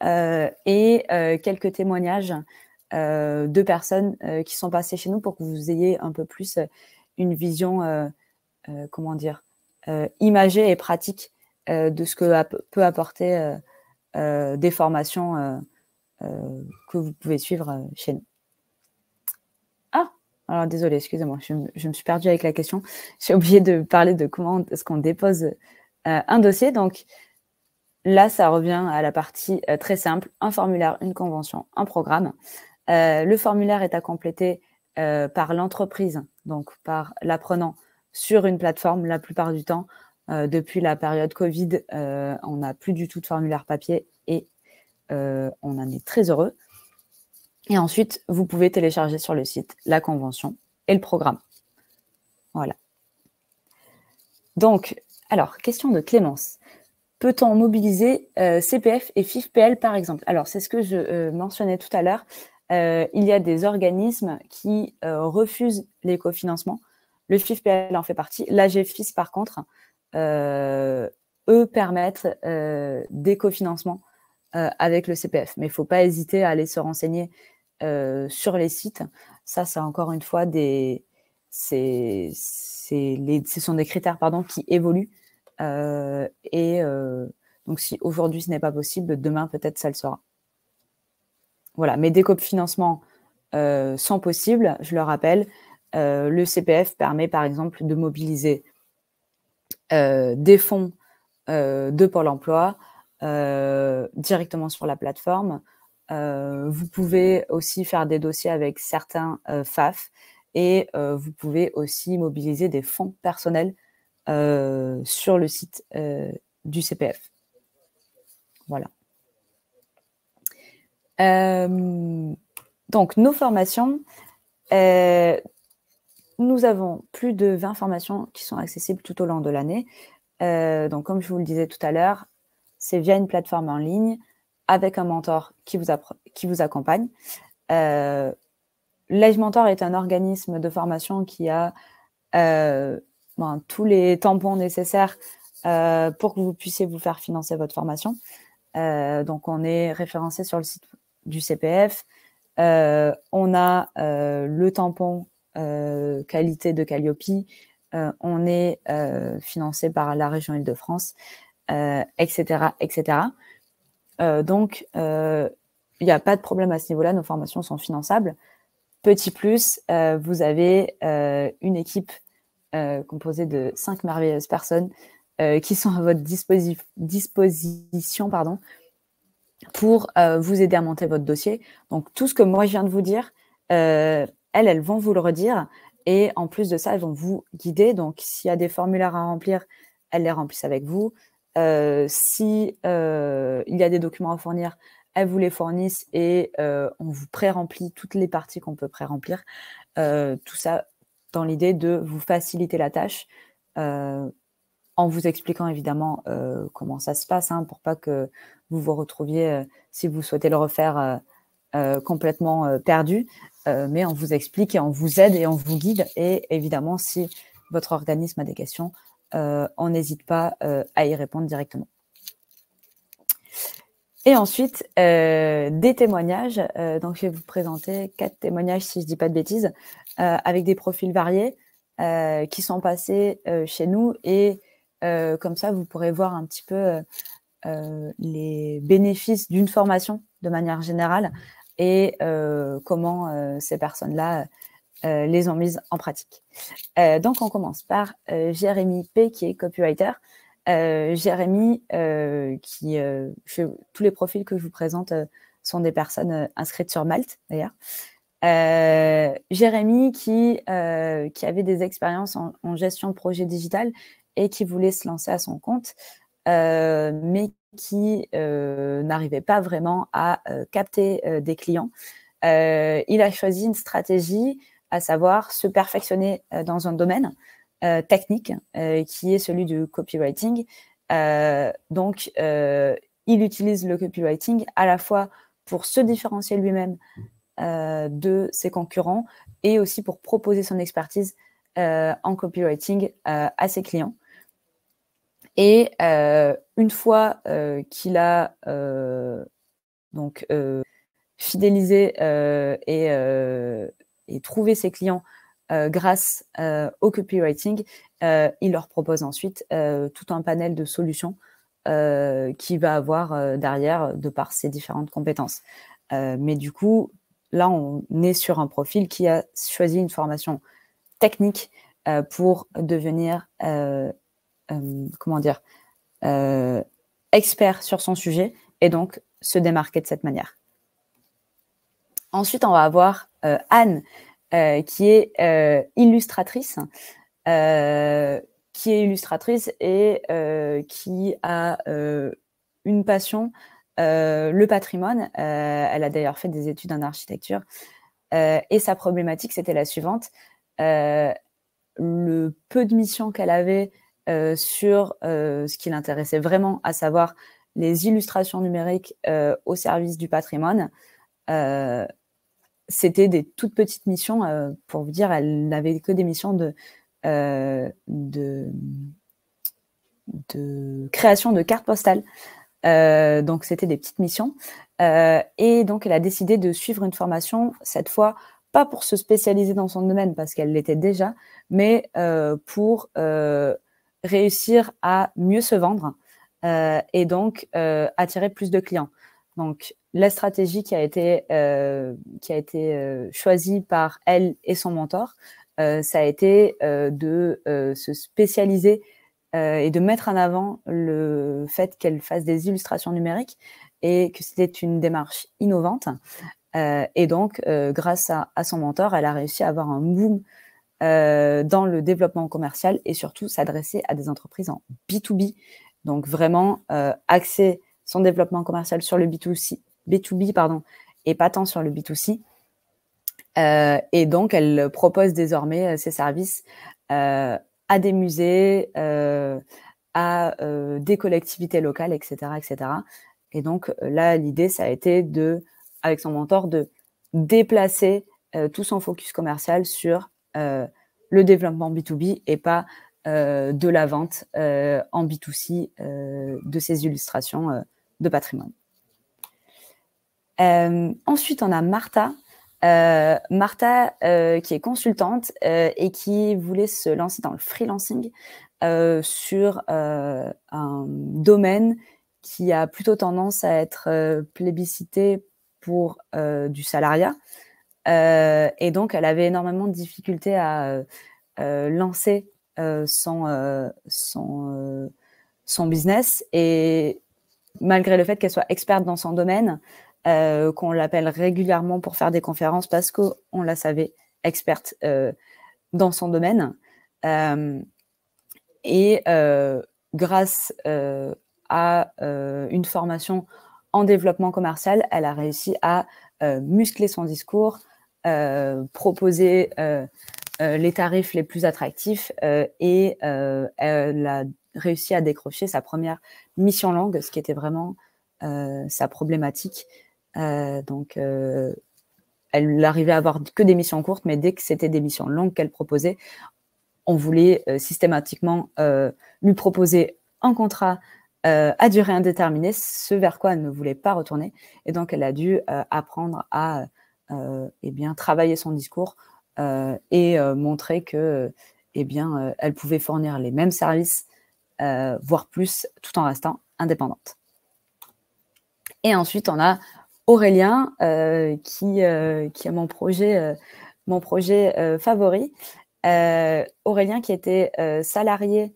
et quelques témoignages de personnes qui sont passées chez nous pour que vous ayez un peu plus une vision, imagée et pratique de ce que peut apporter des formations que vous pouvez suivre chez nous. Alors, désolée, excusez-moi, je me suis perdue avec la question. J'ai oublié de parler de comment est-ce qu'on dépose un dossier. Donc, là, ça revient à la partie très simple. Un formulaire, une convention, un programme. Le formulaire est à compléter par l'entreprise, donc par l'apprenant, sur une plateforme la plupart du temps. Depuis la période Covid, on n'a plus du tout de formulaire papier et on en est très heureux. Et ensuite, vous pouvez télécharger sur le site la convention et le programme. Voilà. Donc, alors, question de Clémence. Peut-on mobiliser CPF et FIFPL, par exemple? Alors, c'est ce que je mentionnais tout à l'heure. Il y a des organismes qui refusent l'écofinancement. Le FIFPL en fait partie. L'AGFIS, par contre, eux permettent d'écofinancement avec le CPF. Mais il ne faut pas hésiter à aller se renseigner sur les sites. Ça, c'est encore une fois ce sont des critères qui évoluent. Donc, si aujourd'hui ce n'est pas possible, demain peut-être ça le sera. Voilà, mais des cofinancements sont possibles, je le rappelle. Le CPF permet par exemple de mobiliser des fonds de Pôle emploi directement sur la plateforme. Vous pouvez aussi faire des dossiers avec certains FAF et vous pouvez aussi mobiliser des fonds personnels sur le site du CPF. Voilà. Donc, nos formations, nous avons plus de 20 formations qui sont accessibles tout au long de l'année. Donc, comme je vous le disais tout à l'heure, c'est via une plateforme en ligne avec un mentor qui vous accompagne. L'Age Mentor est un organisme de formation qui a tous les tampons nécessaires pour que vous puissiez vous faire financer votre formation. Donc, on est référencé sur le site du CPF. On a le tampon qualité de Calliope. On est financé par la région Île-de-France, etc., etc. Donc, il n'y a pas de problème à ce niveau-là. Nos formations sont finançables. Petit plus, vous avez une équipe composée de 5 merveilleuses personnes qui sont à votre disposition pour vous aider à monter votre dossier. Donc, tout ce que moi, je viens de vous dire, elles vont vous le redire. Et en plus de ça, elles vont vous guider. Donc, s'il y a des formulaires à remplir, elles les remplissent avec vous. Si il y a des documents à fournir, elles vous les fournissent et on vous pré-remplit toutes les parties qu'on peut pré-remplir. Tout ça dans l'idée de vous faciliter la tâche en vous expliquant évidemment comment ça se passe pour pas que vous vous retrouviez, si vous souhaitez le refaire, complètement perdu. Mais on vous explique et on vous aide et on vous guide. Et évidemment, si votre organisme a des questions, on n'hésite pas à y répondre directement. Et ensuite, des témoignages. Donc, je vais vous présenter 4 témoignages, si je ne dis pas de bêtises, avec des profils variés qui sont passés chez nous. Et comme ça, vous pourrez voir un petit peu les bénéfices d'une formation de manière générale et comment ces personnes-là les ont mises en pratique. Donc, on commence par Jérémy P, qui est copywriter. Jérémy, tous les profils que je vous présente sont des personnes inscrites sur Malte, d'ailleurs. Jérémy qui avait des expériences en gestion de projet digital et qui voulait se lancer à son compte, mais qui n'arrivait pas vraiment à capter des clients. Il a choisi une stratégie, à savoir se perfectionner dans un domaine technique qui est celui du copywriting. Donc, il utilise le copywriting à la fois pour se différencier lui-même de ses concurrents et aussi pour proposer son expertise en copywriting à ses clients. Et une fois qu'il a fidélisé et trouvé ses clients grâce au copywriting, il leur propose ensuite tout un panel de solutions qu'il va avoir derrière de par ses différentes compétences. Mais du coup, là, on est sur un profil qui a choisi une formation technique pour devenir expert sur son sujet et donc se démarquer de cette manière. Ensuite, on va avoir Anne, qui est illustratrice, qui est illustratrice et qui a une passion, le patrimoine. Elle a d'ailleurs fait des études en architecture. Et sa problématique, c'était la suivante. Le peu de missions qu'elle avait sur ce qui l'intéressait vraiment, à savoir les illustrations numériques au service du patrimoine, c'était des toutes petites missions. Pour vous dire, elle n'avait que des missions de création de cartes postales. Donc, c'était des petites missions. Et donc, elle a décidé de suivre une formation, cette fois, pas pour se spécialiser dans son domaine, parce qu'elle l'était déjà, mais pour réussir à mieux se vendre et donc attirer plus de clients. Donc, la stratégie qui a été choisie par elle et son mentor, ça a été de se spécialiser et de mettre en avant le fait qu'elle fasse des illustrations numériques et que c'était une démarche innovante. Et donc, grâce à son mentor, elle a réussi à avoir un boom dans le développement commercial et surtout s'adresser à des entreprises en B2B. Donc, vraiment axer son développement commercial sur le B2B, pardon, et pas tant sur le B2C. Et donc, elle propose désormais ses services à des musées, à des collectivités locales, etc., etc. Et donc, là, l'idée, ça a été avec son mentor, de déplacer tout son focus commercial sur le développement B2B et pas de la vente en B2C de ces illustrations de patrimoine. Ensuite, on a Martha. Martha, qui est consultante et qui voulait se lancer dans le freelancing sur un domaine qui a plutôt tendance à être plébiscité pour du salariat. Et donc, elle avait énormément de difficultés à lancer son business. Et malgré le fait qu'elle soit experte dans son domaine, qu'on l'appelle régulièrement pour faire des conférences parce qu'on la savait experte dans son domaine. Et grâce à une formation en développement commercial, elle a réussi à muscler son discours, proposer les tarifs les plus attractifs et elle a réussi à décrocher sa première mission longue, ce qui était vraiment sa problématique. Donc, elle arrivait à avoir que des missions courtes, mais dès que c'était des missions longues qu'elle proposait, on voulait systématiquement lui proposer un contrat à durée indéterminée, ce vers quoi elle ne voulait pas retourner. Et donc, elle a dû apprendre à travailler son discours et montrer que elle pouvait fournir les mêmes services, voire plus, tout en restant indépendante. Et ensuite, on a Aurélien, qui est mon projet favori. Aurélien, qui était salarié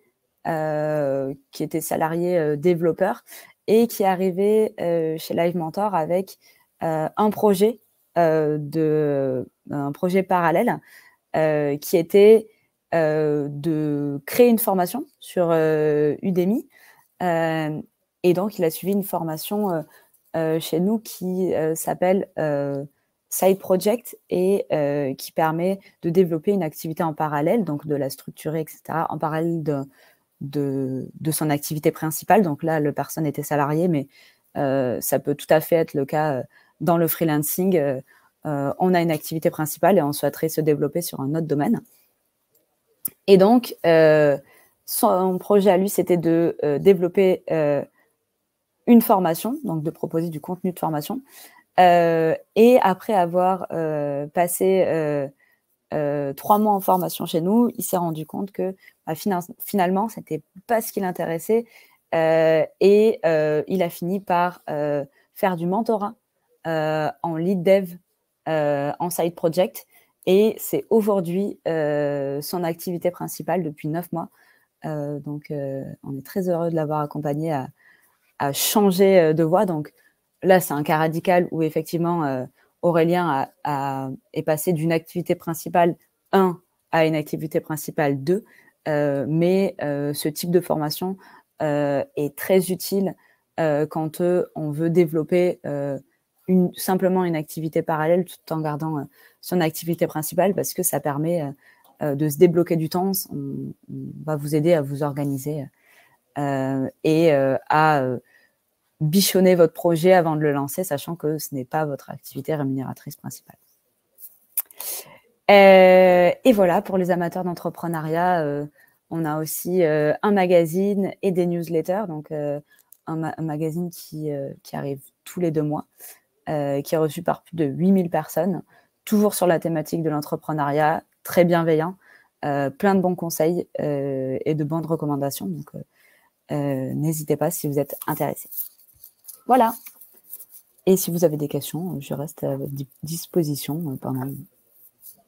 développeur et qui est arrivé chez Live Mentor avec un projet parallèle qui était de créer une formation sur Udemy. Et donc, il a suivi une formation chez nous qui s'appelle Side Project et qui permet de développer une activité en parallèle, donc de la structurer, etc., en parallèle de son activité principale. Donc là, la personne était salariée, mais ça peut tout à fait être le cas dans le freelancing. On a une activité principale et on souhaiterait se développer sur un autre domaine. Et donc, son projet à lui, c'était de développer une formation, donc de proposer du contenu de formation. Et après avoir passé 3 mois en formation chez nous, il s'est rendu compte que finalement, c'était pas ce qui l'intéressait. Et il a fini par faire du mentorat en lead dev, en side project. Et c'est aujourd'hui son activité principale depuis 9 mois. Donc, on est très heureux de l'avoir accompagné à changer de voie. Donc là, c'est un cas radical où effectivement, Aurélien est passé d'une activité principale 1 à une activité principale 2. mais ce type de formation est très utile quand on veut développer simplement une activité parallèle tout en gardant son activité principale, parce que ça permet de se débloquer du temps. On va vous aider à vous organiser et à bichonner votre projet avant de le lancer, sachant que ce n'est pas votre activité rémunératrice principale. Et voilà, pour les amateurs d'entrepreneuriat, on a aussi un magazine et des newsletters, donc un magazine qui arrive tous les 2 mois, qui est reçu par plus de 8000 personnes, toujours sur la thématique de l'entrepreneuriat, très bienveillant, plein de bons conseils et de bonnes recommandations. Donc, n'hésitez pas si vous êtes intéressé. Voilà. Et si vous avez des questions, je reste à votre disposition pendant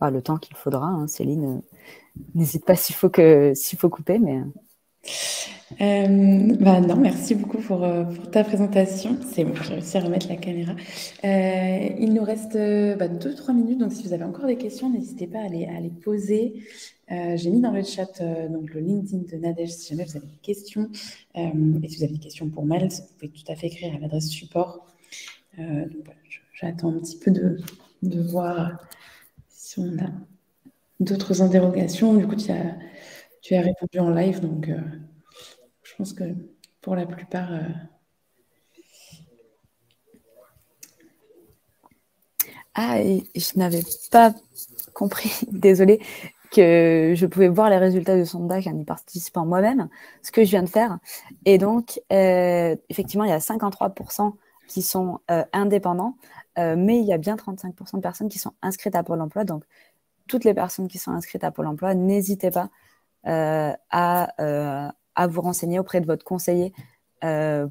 le temps qu'il faudra. Hein. Céline, n'hésite pas s'il faut couper, mais... Non, merci beaucoup pour ta présentation. C'est bon, j'ai réussi à remettre la caméra. Il nous reste 2-3 minutes, donc si vous avez encore des questions, n'hésitez pas à les poser. J'ai mis dans le chat donc le LinkedIn de Nadège si jamais vous avez des questions. Et si vous avez des questions pour Mel, vous pouvez tout à fait écrire à l'adresse support. Donc voilà, j'attends un petit peu de voir si on a d'autres interrogations. Du coup, tu as répondu en live, donc je pense que pour la plupart... Ah, et je n'avais pas compris, désolée, que je pouvais voir les résultats du sondage en y participant moi-même, ce que je viens de faire. Et donc, effectivement, il y a 53% qui sont indépendants, mais il y a bien 35% de personnes qui sont inscrites à Pôle emploi. Donc, toutes les personnes qui sont inscrites à Pôle emploi, n'hésitez pas à vous renseigner auprès de votre conseiller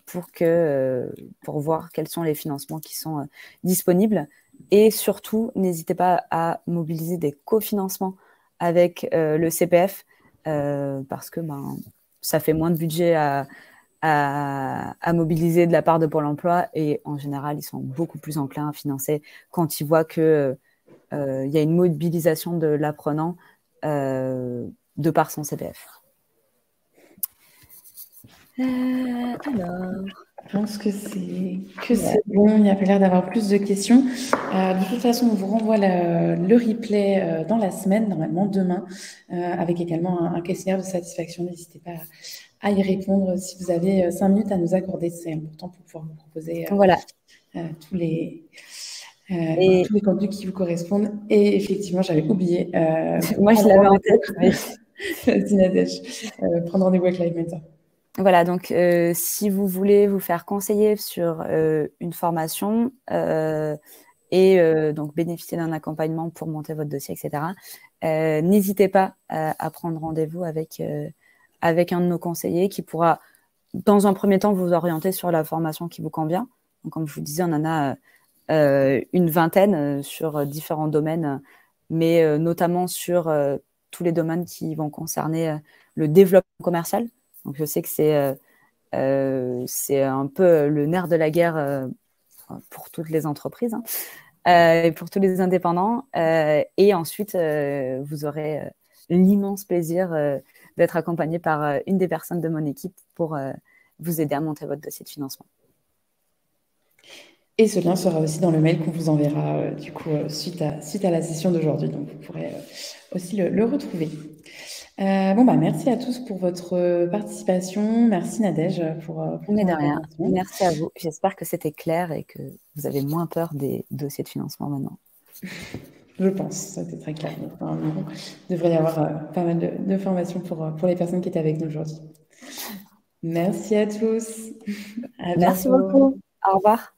pour voir quels sont les financements qui sont disponibles. Et surtout, n'hésitez pas à mobiliser des cofinancements avec le CPF parce que ça fait moins de budget à mobiliser de la part de Pôle emploi, et en général, ils sont beaucoup plus enclins à financer quand ils voient qu'il y a une mobilisation de l'apprenant de par son CPF. Alors... Je pense que c'est bon, il n'y a pas l'air d'avoir plus de questions. De toute façon, on vous renvoie le replay dans la semaine, normalement demain, avec également un questionnaire de satisfaction. N'hésitez pas à y répondre si vous avez 5 minutes à nous accorder. C'est important pour pouvoir vous proposer tous les contenus qui vous correspondent. Et effectivement, j'avais oublié. Moi, je l'avais en tête. Prendre rendez-vous avec Live Mentor. Voilà, donc si vous voulez vous faire conseiller sur une formation et donc bénéficier d'un accompagnement pour monter votre dossier, etc., n'hésitez pas à prendre rendez-vous avec un de nos conseillers qui pourra, dans un premier temps, vous orienter sur la formation qui vous convient. Donc, comme je vous disais, on en a une vingtaine sur différents domaines, mais notamment sur tous les domaines qui vont concerner le développement commercial. Donc, je sais que c'est un peu le nerf de la guerre pour toutes les entreprises et pour tous les indépendants. Et ensuite, vous aurez l'immense plaisir d'être accompagné par une des personnes de mon équipe pour vous aider à monter votre dossier de financement. Et ce lien sera aussi dans le mail qu'on vous enverra du coup suite à la session d'aujourd'hui. Donc, vous pourrez aussi le retrouver. Merci à tous pour votre participation. Merci Nadège pour Mais de rien. Merci à vous. J'espère que c'était clair et que vous avez moins peur des dossiers de financement maintenant. Je pense, c'était très clair. Il devrait y avoir pas mal de formations pour les personnes qui étaient avec nous aujourd'hui. Merci à tous. Merci beaucoup. Au revoir.